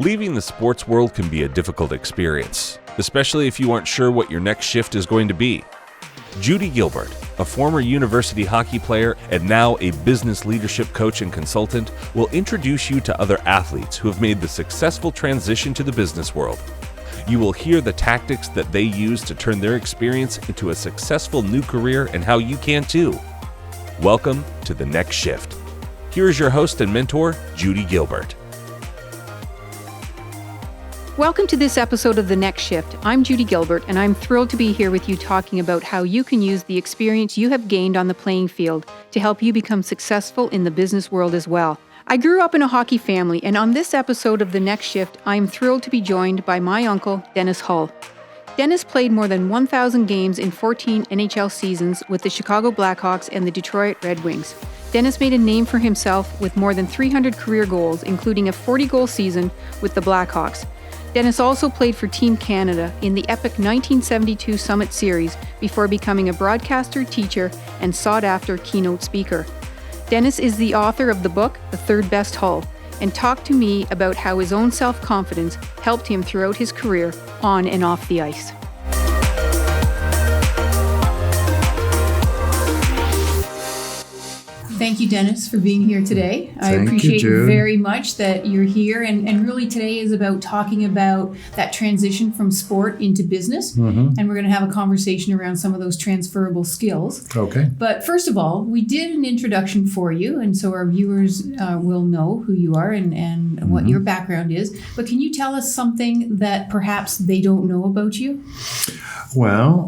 Leaving the sports world can be a difficult experience, especially if you aren't sure what your next shift is going to be. Judi Gilbert, a former university hockey player and now a business leadership coach and consultant, will introduce you to other athletes who have made the successful transition to the business world. You will hear the tactics that they use to turn their experience into a successful new career and how you can too. Welcome to The Next Shift. Here is your host and mentor, Judi Gilbert. Welcome to this episode of The Next Shift. I'm Judi Gilbert, and I'm thrilled to be here with you talking about how you can use the experience you have gained on the playing field to help you become successful in the business world as well. I grew up in a hockey family, and on this episode of The Next Shift, I am thrilled to be joined by my uncle, Dennis Hull. Dennis played more than 1,000 games in 14 NHL seasons with the Chicago Blackhawks and the Detroit Red Wings. Dennis made a name for himself with more than 300 career goals, including a 40-goal season with the Blackhawks. Dennis also played for Team Canada in the epic 1972 Summit Series before becoming a broadcaster, teacher, and sought-after keynote speaker. Dennis is the author of the book, The Third Best Hull, and talked to me about how his own self-confidence helped him throughout his career on and off the ice. Thank you, Dennis, for being here today. I appreciate very much that you're here. And really today is about talking about that transition from sport into business. And we're going to have a conversation around some of those transferable skills. Okay. But first of all, we did an introduction for you. And so our viewers will know who you are and what your background is. But can you tell us something that perhaps they don't know about you? Well,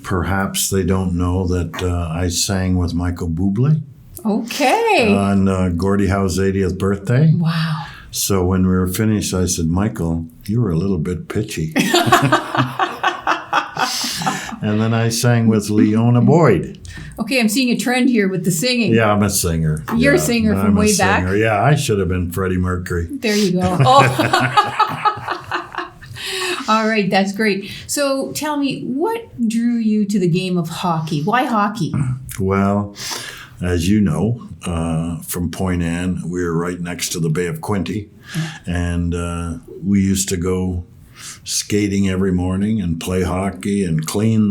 perhaps they don't know that I sang with Michael Bublé. Okay. On Gordie Howe's 80th birthday. Wow. So when we were finished, I said, Michael, you were a little bit pitchy. And then I sang with Leona Boyd. Okay, I'm seeing a trend here with the singing. Yeah, I'm a singer. You're a singer from way back? Yeah, I should have been Freddie Mercury. There you go. Oh. All right, that's great. So tell me, what drew you to the game of hockey? Why hockey? Well, as you know, from Point Anne, we were right next to the Bay of Quinte. And we used to go skating every morning and play hockey and clean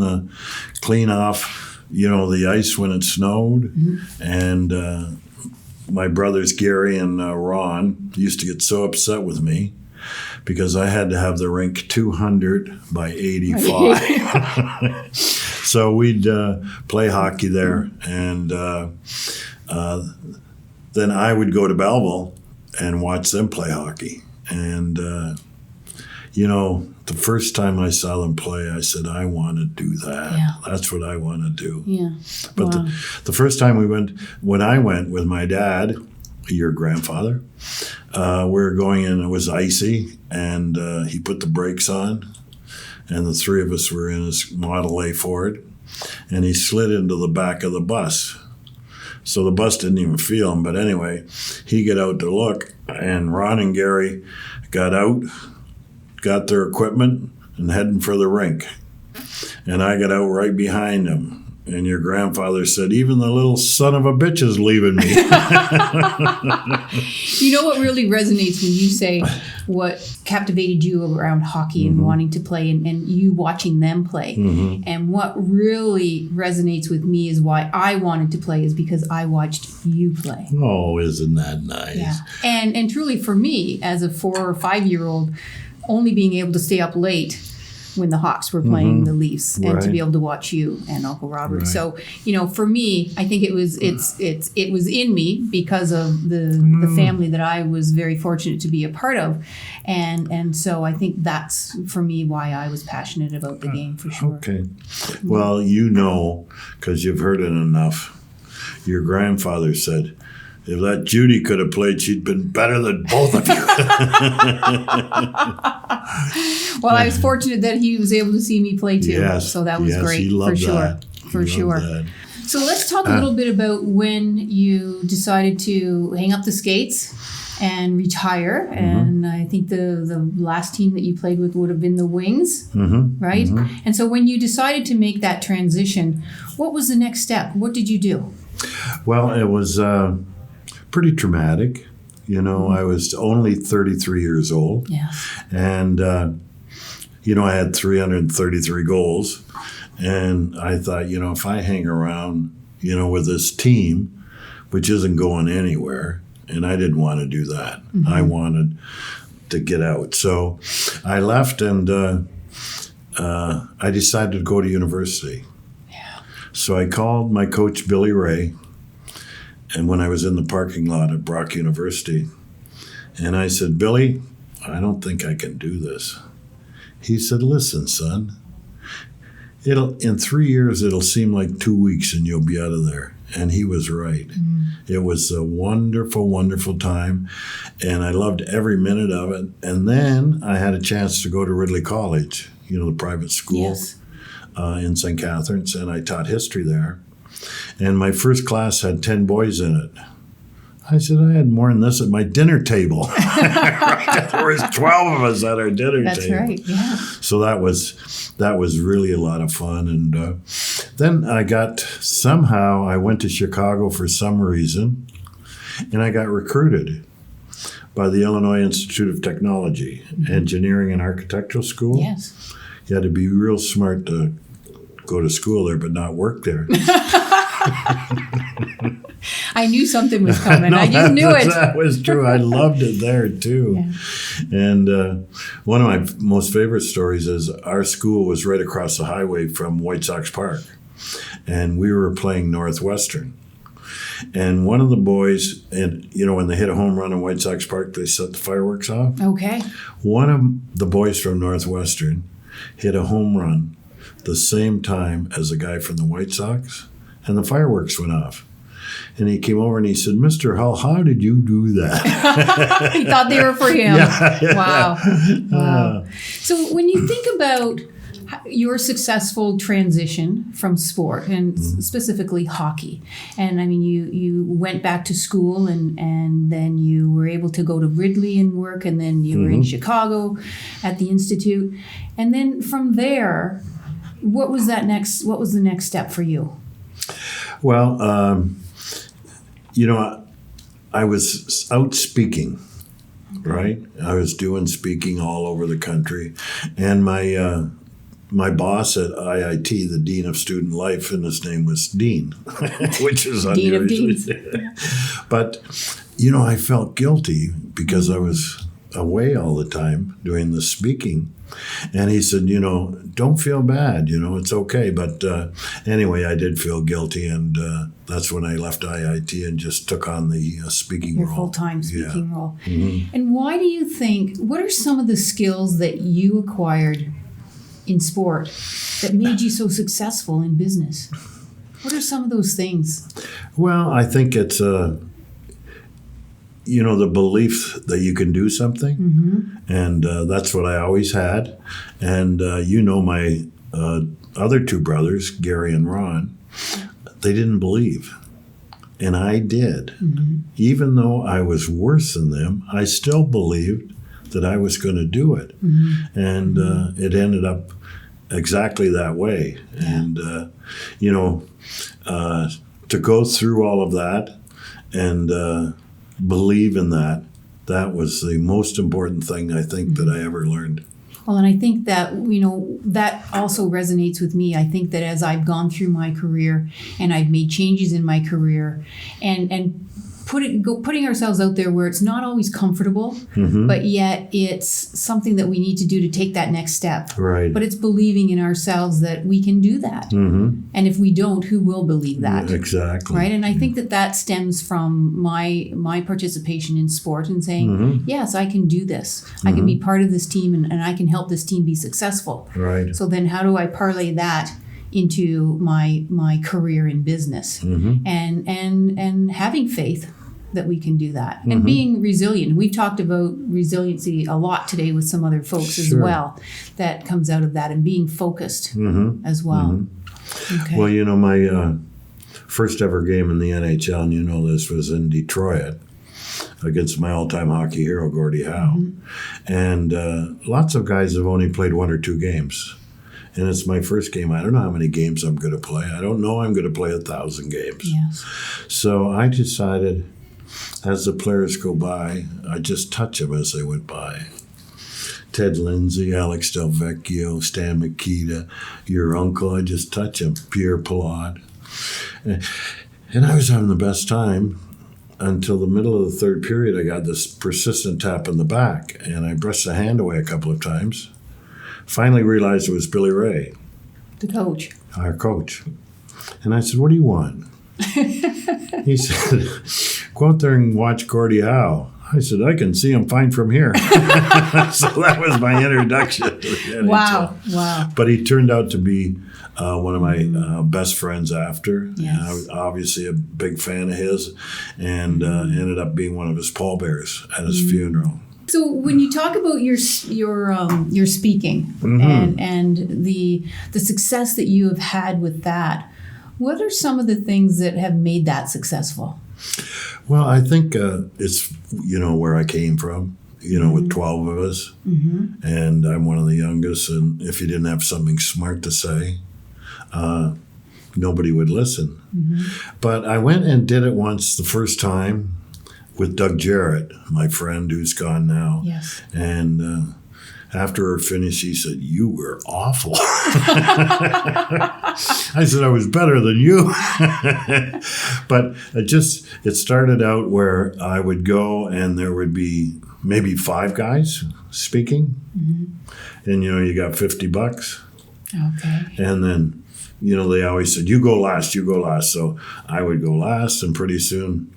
off, the ice when it snowed. And my brothers Gary and Ron used to get so upset with me because I had to have the rink 200 by 85. So we'd play hockey there, and then I would go to Belleville and watch them play hockey. And, the first time I saw them play, I said, I want to do that. Yeah. That's what I want to do. Yeah. But the first time when I went with my dad, your grandfather, we were going in, it was icy, and he put the brakes on, and the three of us were in his Model A Ford, and he slid into the back of the bus. So the bus didn't even feel him, but anyway, he got out to look, and Ron and Gary got out, got their equipment, and heading for the rink. And I got out right behind him. And your grandfather said, even the little son of a bitch is leaving me. You know what really resonates when you say what captivated you around hockey and wanting to play and you watching them play. And what really resonates with me is why I wanted to play is because I watched you play. Oh, isn't that nice? Yeah. And truly for me, as a 4 or 5 year old, only being able to stay up late when the Hawks were playing the Leafs and to be able to watch you and Uncle Robert. Right. So, for me, I think it was in me because of the family that I was very fortunate to be a part of. And so I think that's, for me, why I was passionate about the game, for sure. Okay. Well, because you've heard it enough, your grandfather said, if that Judi could have played, she'd been better than both of you. Well, I was fortunate that he was able to see me play too. Yes, so that was great, he loved for sure. That. For sure. So let's talk a little bit about when you decided to hang up the skates and retire. And I think the last team that you played with would have been the Wings, right? And so when you decided to make that transition, what was the next step? What did you do? Well, it was pretty traumatic. You know, I was only 33 years old. Yeah. And, you know, I had 333 goals. And I thought, you know, if I hang around, you know, with this team, which isn't going anywhere, and I didn't want to do that. I wanted to get out. So I left, and I decided to go to university. Yeah. So I called my coach, Billy Ray, and when I was in the parking lot at Brock University, and I said, Billy, I don't think I can do this. He said, listen, son, in 3 years, it'll seem like 2 weeks and you'll be out of there. And he was right. It was a wonderful, wonderful time, and I loved every minute of it. And then I had a chance to go to Ridley College, you know, the private school in St. Catharines, and I taught history there. And my first class had 10 boys in it. I said, I had more than this at my dinner table. There was 12 of us at our dinner table. That's right, yeah. So that was really a lot of fun. And then I went to Chicago for some reason, and I got recruited by the Illinois Institute of Technology, Engineering and Architectural School. Yes. You had to be real smart to go to school there, but not work there. I knew something was coming. I just knew it. That was true. I loved it there, too. Yeah. And one of my most favorite stories is our school was right across the highway from White Sox Park. And we were playing Northwestern. And one of the boys, and you know, when they hit a home run in White Sox Park, they set the fireworks off. Okay. One of the boys from Northwestern hit a home run the same time as a guy from the White Sox, and the fireworks went off. And he came over and he said, Mr. Hull, how did you do that? He thought they were for him. Yeah. Wow. So when you think about your successful transition from sport, and specifically hockey, and I mean, you went back to school, and then you were able to go to Ridley and work, and then you were in Chicago at the Institute. And then from there, what was the next step for you? Well, you know, I was out speaking, right? I was doing speaking all over the country. And my boss at IIT, the Dean of Student Life, and his name was Dean, which is Dean of unusual. Deans. But, you know, I felt guilty because I was away all the time doing the speaking. And he said, you know, don't feel bad, you know, it's okay. But anyway, I did feel guilty, and that's when I left IIT and just took on the speaking role. Your full-time speaking role. And why do you think, what are some of the skills that you acquired in sport that made you so successful in business? What are some of those things? Well, I think it's you know, the belief that you can do something, and that's what I always had. And you know, my other two brothers, Gary and Ron, they didn't believe, and I did. Even though I was worse than them, I still believed that I was going to do it, and it ended up exactly that way. And you know, to go through all of that and believe in that was the most important thing I think that I ever learned. Well, and I think that, you know, that also resonates with me. I think that as I've gone through my career and I've made changes in my career and putting ourselves out there where it's not always comfortable, but yet it's something that we need to do to take that next step. Right. But it's believing in ourselves that we can do that. And if we don't, who will believe that? Exactly. Right. And I think that stems from my participation in sport and saying, yes, I can do this. I can be part of this team, and I can help this team be successful. Right. So then how do I parlay that into my career in business, and having faith that we can do that, and being resilient. We've talked about resiliency a lot today with some other folks as well, that comes out of that, and being focused as well. Okay. Well, you know, my first ever game in the NHL, and you know this, was in Detroit against my all-time hockey hero, Gordie Howe. And lots of guys have only played 1 or 2 games. And it's my first game. I don't know how many games I'm going to play. I don't know I'm going to play 1,000 games. Yes. So I decided as the players go by, I just touch them as they went by. Ted Lindsay, Alex Del Vecchio, Stan Mikita, your uncle, I just touch him, Pierre Pilote. And I was having the best time until the middle of the third period. I got this persistent tap in the back, and I brushed the hand away a couple of times. Finally realized it was Billy Ray. The coach. Our coach. And I said, what do you want? He said, go out there and watch Gordie Howe. I said, I can see him fine from here. So that was my introduction to the NHL. Wow. But he turned out to be one of my best friends after. Yes. And I was obviously a big fan of his, and ended up being one of his pallbearers at his funeral. So when you talk about your speaking and the success that you have had with that, what are some of the things that have made that successful? Well, I think it's, where I came from, with 12 of us. And I'm one of the youngest. And if you didn't have something smart to say, nobody would listen. But I went and did it once the first time with Doug Jarrett, my friend who's gone now. Yes. And after her finish, he said, you were awful. I said, I was better than you. But it started out where I would go and there would be maybe 5 guys speaking. And, you got $50. Okay. And then, they always said, you go last. So I would go last, and pretty soon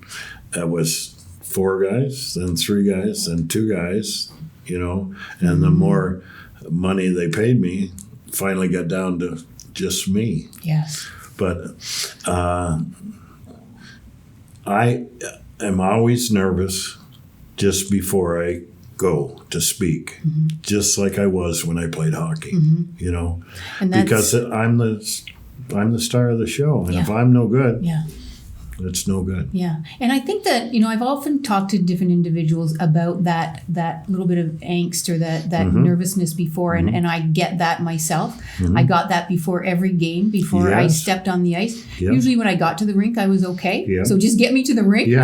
it was 4 guys, then 3 guys, then 2 guys. And the more money they paid me, finally got down to just me. Yes. But I am always nervous just before I go to speak, just like I was when I played hockey, And because I'm the star of the show. And if I'm no good, it's no good. Yeah. And I think that, I've often talked to different individuals about that little bit of angst or that nervousness before. And I get that myself. I got that before every game, before I stepped on the ice. Usually when I got to the rink, I was okay. So just get me to the rink.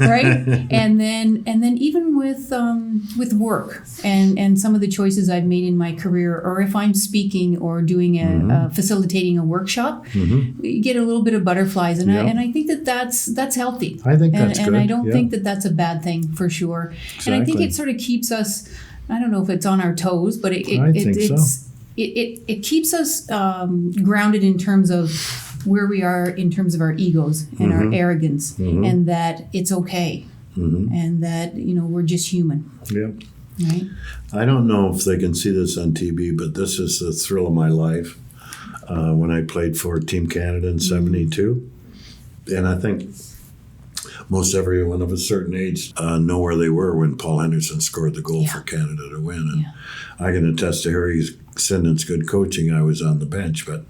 Right. And then even with work and some of the choices I've made in my career, or if I'm speaking or doing facilitating a workshop, you get a little bit of butterflies. And I think that's healthy. I think that's good. And I don't think that that's a bad thing, for sure. Exactly. And I think it sort of keeps us, I don't know if it's on our toes, but it keeps us grounded in terms of where we are in terms of our egos and our arrogance, and that it's okay, and that, we're just human. Yeah. Right? I don't know if they can see this on TV, but this is the thrill of my life. When I played for Team Canada in 72. And I think most everyone of a certain age know where they were when Paul Henderson scored the goal for Canada to win. And I can attest to Harry Sindon's good coaching. I was on the bench. But,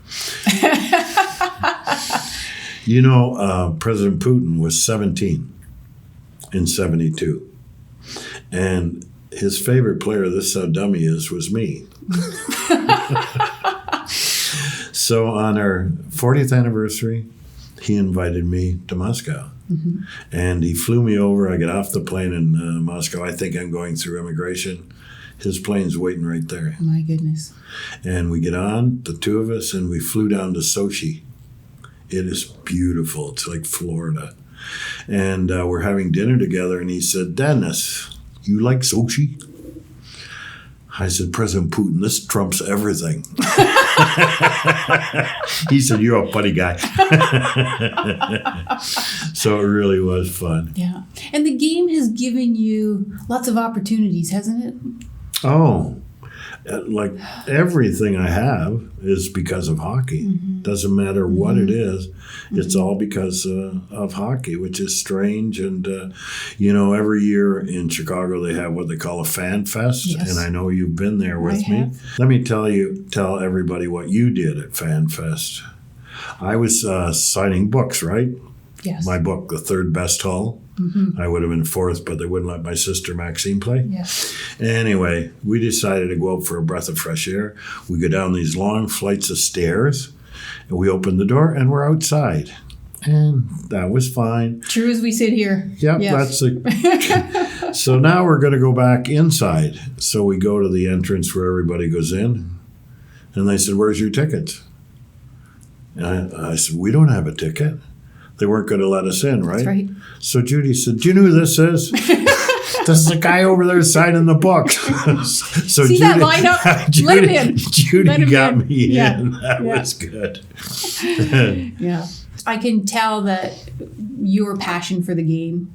President Putin was 17 in 72. And his favorite player, this is how dumb he is, was me. So on our 40th anniversary, he invited me to Moscow. And he flew me over. I get off the plane in Moscow. I think I'm going through immigration. His plane's waiting right there. My goodness. And we get on, the 2 of us, and we flew down to Sochi. It is beautiful. It's like Florida. And we're having dinner together, and he said, Dennis, you like Sochi? I said, President Putin, this trumps everything. He said, you're a funny guy. So it really was fun. Yeah. And the game has given you lots of opportunities, hasn't it? Oh, like everything I have is because of hockey. Doesn't matter what it is. It's all because of hockey, which is strange. And, every year in Chicago, they have what they call a fan fest. Yes. And I know you've been there with me. Let me tell everybody what you did at Fan Fest. I was signing books, right? Yes. My book, The Third Best Hull. I would have been 4th, but they wouldn't let my sister Maxine play. Yes. Anyway, we decided to go out for a breath of fresh air. We go down these long flights of stairs, and we open the door, and we're outside. And that was fine. True as we sit here. Yep, Yes. So now we're going to go back inside. So we go to the entrance where everybody goes in. And they said, "Where's your tickets?" And I said, "We don't have a ticket." They weren't going to let us in, right? That's right. So Judi said, "Do you know who this is?" "This is the guy over there signing the book." So See that lineup? Let him in. Judy Let him got in. me Yeah. in. That Yeah. was good. Yeah. I can tell that your passion for the game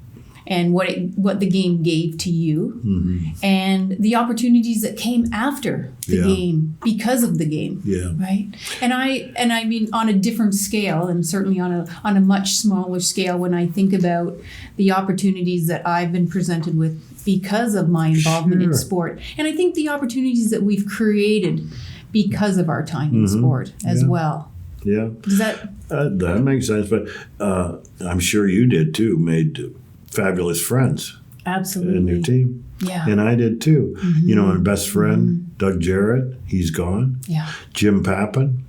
and what the game gave to you, and the opportunities that came after the game because of the game. Yeah. Right. And I mean, on a different scale, and certainly on a much smaller scale, when I think about the opportunities that I've been presented with because of my involvement in sport, and I think the opportunities that we've created because of our time in sport as well. Yeah. Does that? That makes sense. But I'm sure you did too, made fabulous friends Absolutely. in your team. Yeah. And I did too. You know, my best friend, Doug Jarrett, he's gone. Yeah. Jim Pappin,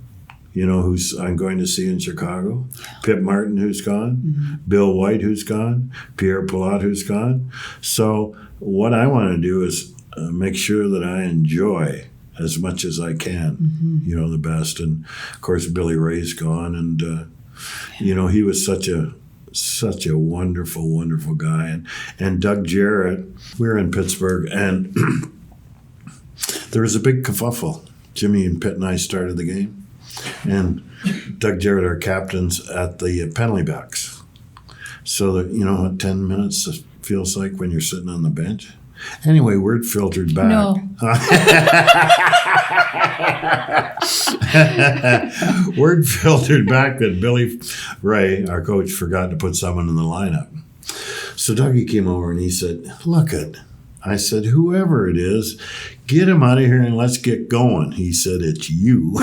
you know, who's I'm going to see in Chicago. Pip Martin, who's gone. Bill White, who's gone. Pierre Pilat, who's gone. So what I want to do is make sure that I enjoy as much as I can, you know, the best. And, of course, Billy Ray's gone. And, you know, he was such a wonderful, wonderful guy. And Doug Jarrett, we were in Pittsburgh, and there was a big kerfuffle. Jimmy and Pitt and I started the game. And Doug Jarrett, our captains, at the penalty box. So that, you know what 10 minutes feels like when you're sitting on the bench? Anyway, word filtered back. No. Word filtered back that Billy Ray, our coach, forgot to put someone in the lineup. So Dougie came over and he said, "Look it." I said, "Whoever it is, get him out of here and let's get going." He said, "It's you."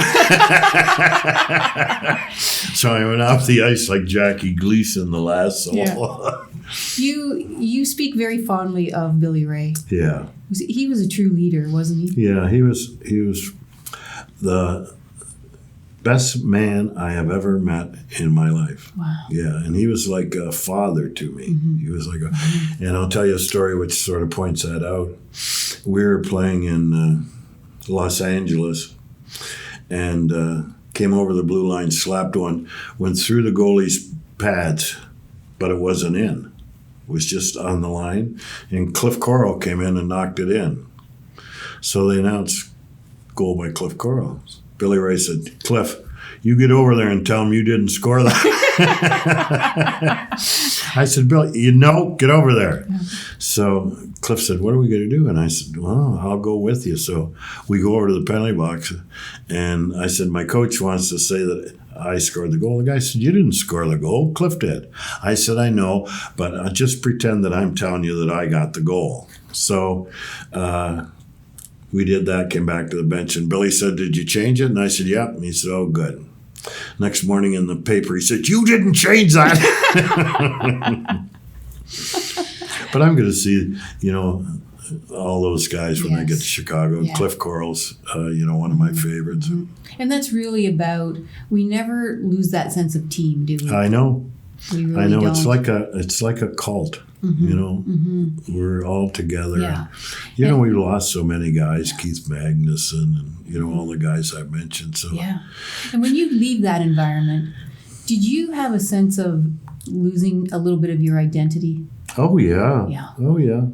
So I went off the ice like Jackie Gleason, the last soul. Yeah. You speak very fondly of Billy Ray. Yeah. He was a true leader, wasn't he? Yeah, he was the best man I have ever met in my life. Wow. Yeah, and he was like a father to me. He was like and I'll tell you a story which sort of points that out. We were playing in Los Angeles and came over the blue line, slapped one, went through the goalie's pads, but it wasn't in. It was just on the line, and Cliff Coral came in and knocked it in. So they announced goal by Cliff Coral. Billy Ray said, "Cliff, you get over there and tell him you didn't score that." I said, "Bill, get over there." Yeah. So Cliff said, "What are we going to do?" And I said, "Well, I'll go with you." So we go over to the penalty box, and I said, "My coach wants to say that I scored the goal." The guy said, "You didn't score the goal. Cliff did." I said, "I know, but just pretend that I'm telling you that I got the goal." So we did that, came back to the bench, and Billy said, "Did you change it?" And I said, "Yeah." And he said, "Oh, good." Next morning in the paper, he said, "You didn't change that." But I'm going to see, you know, all those guys when I get to Chicago. Yeah. Cliff Coral's, you know, one of my favorites. And that's really about, we never lose that sense of team, do we? I know. We really I know. don't. It's like a cult. You know, we're all together. Yeah. You know, we lost so many guys, Keith Magnuson, and, you know, all the guys I mentioned. So yeah. And when you leave that environment, did you have a sense of losing a little bit of your identity? Oh, yeah. Yeah. Oh, yeah.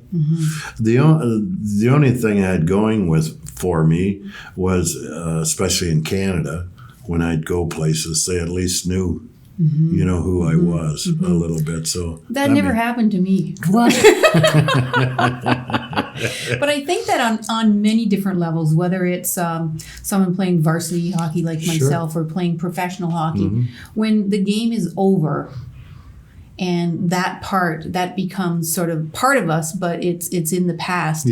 The only thing I had going for me was, especially in Canada, when I'd go places, they at least knew, you know, who I was a little bit. So that never happened to me. What? But I think that on many different levels, whether it's someone playing varsity hockey like myself or playing professional hockey, when the game is over and that becomes sort of part of us, but it's in the past,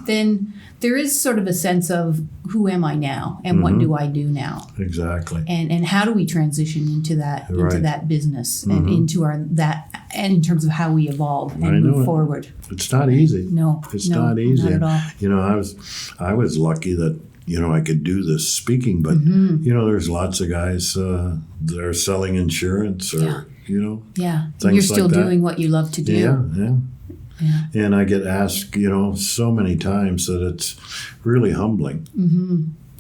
then there is sort of a sense of, who am I now and what do I do now? Exactly. And how do we transition into that business and into and in terms of how we evolve and move forward. It's not easy. No. It's not easy. Not at all. You know, I was lucky that, you know, I could do this speaking, but you know, there's lots of guys that are selling insurance or you know. Yeah. Things You're still like that. doing what you love to do. Yeah. Yeah. And I get asked, so many times that it's really humbling.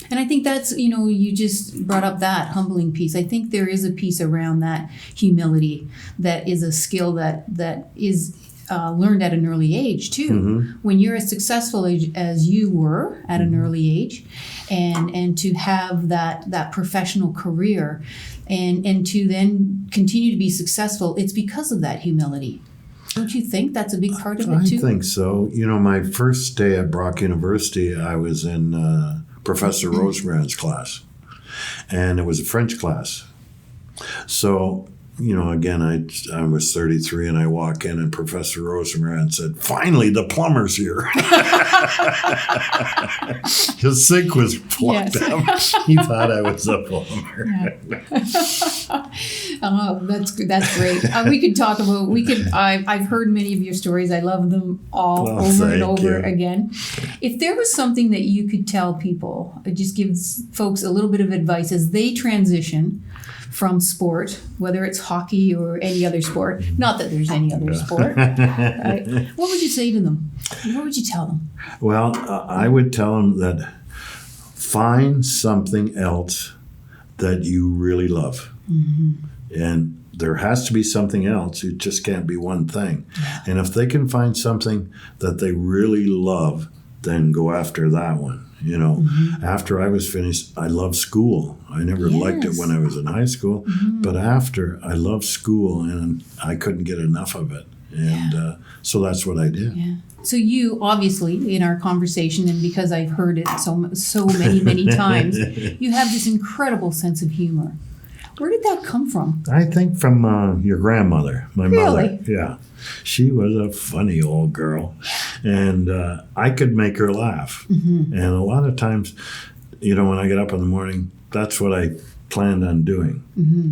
And I think that's, you just brought up that humbling piece. I think there is a piece around that humility that is a skill that is learned at an early age too. When you're as successful as you were at an early age, and to have that professional career, and to then continue to be successful, it's because of that humility. Don't you think that's a big part of it too? I think so. My first day at Brock University, I was in Professor Rosebrand's class, and it was a French class. So, again, I was 33, and I walk in, and Professor Rosebrand said, "Finally, the plumber's here." His sink was plugged up. He thought I was a plumber. Oh, that's great. We could talk about. I've heard many of your stories. I love them all over and over again. If there was something that you could tell people, it just gives folks a little bit of advice as they transition from sport, whether it's hockey or any other sport. Not that there's any other sport. Right? What would you say to them? What would you tell them? Well, I would tell them that find something else that you really love. And there has to be something else. It just can't be one thing. And if they can find something that they really love, then go after that one. After I was finished, I loved school. I never liked it when I was in high school, but after, I loved school, and I couldn't get enough of it. And so that's what I did. Yeah. So you, obviously, in our conversation, and because I've heard it so many times, you have this incredible sense of humor. Where did that come from? I think from your grandmother, my Really? mother. Yeah. She was a funny old girl, and I could make her laugh. And a lot of times, when I get up in the morning, that's what I planned on doing,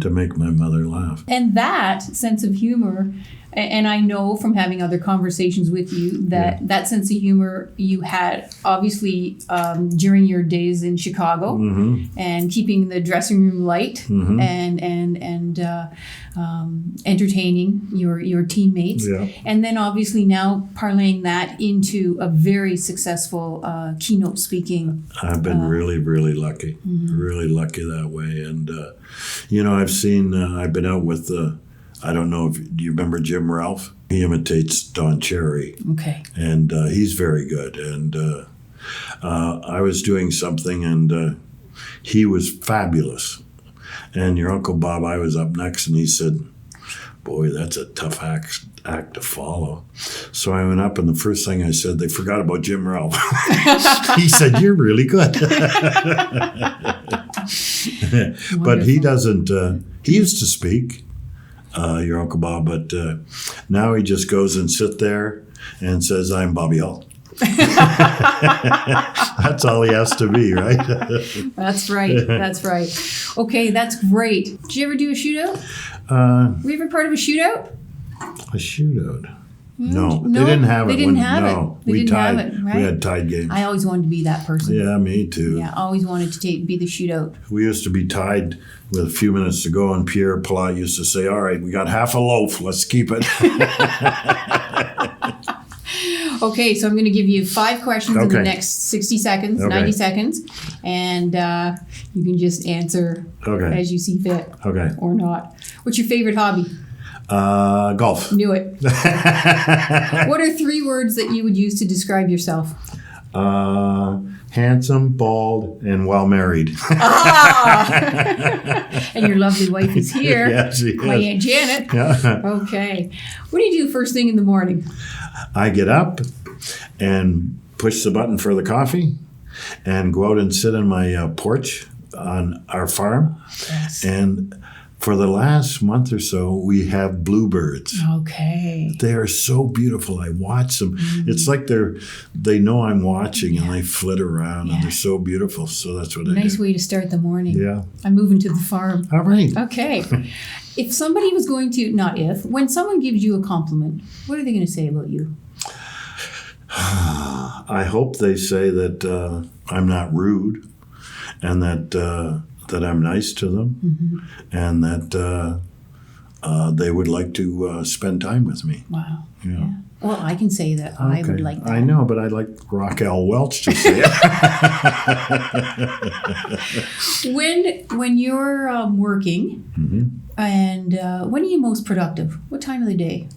to make my mother laugh. And that sense of humor, and I know from having other conversations with you that that sense of humor you had obviously during your days in Chicago, and keeping the dressing room light, and entertaining your teammates, and then obviously now parlaying that into a very successful keynote speaking. I've been really, really lucky, really lucky that way. And I've been out with I don't know do you remember Jim Ralph? He imitates Don Cherry. Okay. And he's very good. And I was doing something, and he was fabulous. And your Uncle Bob, I was up next, and he said, "Boy, that's a tough act to follow." So I went up, and the first thing I said, "They forgot about Jim Ralph." He said, "You're really good." But he doesn't, he used to speak, your Uncle Bob, but now he just goes and sit there and says, "I'm Bobby Hull." That's all he has to be, right? That's right. That's right. Okay, that's great. Did you ever do a shootout? Were you ever part of a shootout? A shootout? No, they didn't have it. They didn't have it. They we didn't tied. have it, right? We had tied games. I always wanted to be that person. Yeah, me too. Yeah, I always wanted to be the shootout. We used to be tied with a few minutes to go, and Pierre Palat used to say, "All right, we got half a loaf. Let's keep it." Okay, so I'm going to give you 5 questions in the next 60 seconds, 90 seconds, and you can just answer as you see fit or not. What's your favorite hobby? Golf. Knew it. What are 3 words that you would use to describe yourself? Handsome, bald, and well married. And your lovely wife is here. Yes, she is. My Aunt Janet. Yeah. Okay. What do you do first thing in the morning? I get up and push the button for the coffee and go out and sit on my porch on our farm. Yes. And for the last month or so, we have bluebirds. Okay. They are so beautiful. I watch them. It's like they know I'm watching, and they flit around, and they're so beautiful. So that's what I do. Nice way to start the morning. Yeah. I'm moving to the farm. All right. Okay. If somebody was going to, when someone gives you a compliment, what are they going to say about you? I hope they say that I'm not rude, and that I'm nice to them, and that they would like to spend time with me. Wow. Yeah. Well, I can say that I would like that. I know, but I'd like Raquel Welch to say it. When you're working, and when are you most productive? What time of the day?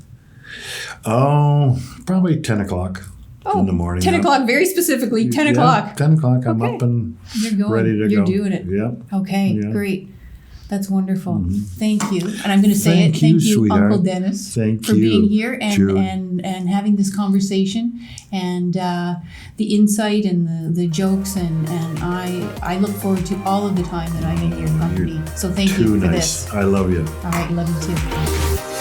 Oh, probably 10 o'clock in the morning. 10 o'clock, very specifically, 10 o'clock. 10 o'clock, I'm Okay. up and You're going. ready to go. You're doing it. Yeah. Okay, Yeah. great. That's wonderful. Thank you. And I'm going to say Thank it. Thank you, you, sweetheart. Uncle Dennis, Thank for you, being here Jude. and having this conversation and the insight and the jokes. And I look forward to all of the time that I'm in your company. So thank you Too for nice. this. I love you. All right, love you too.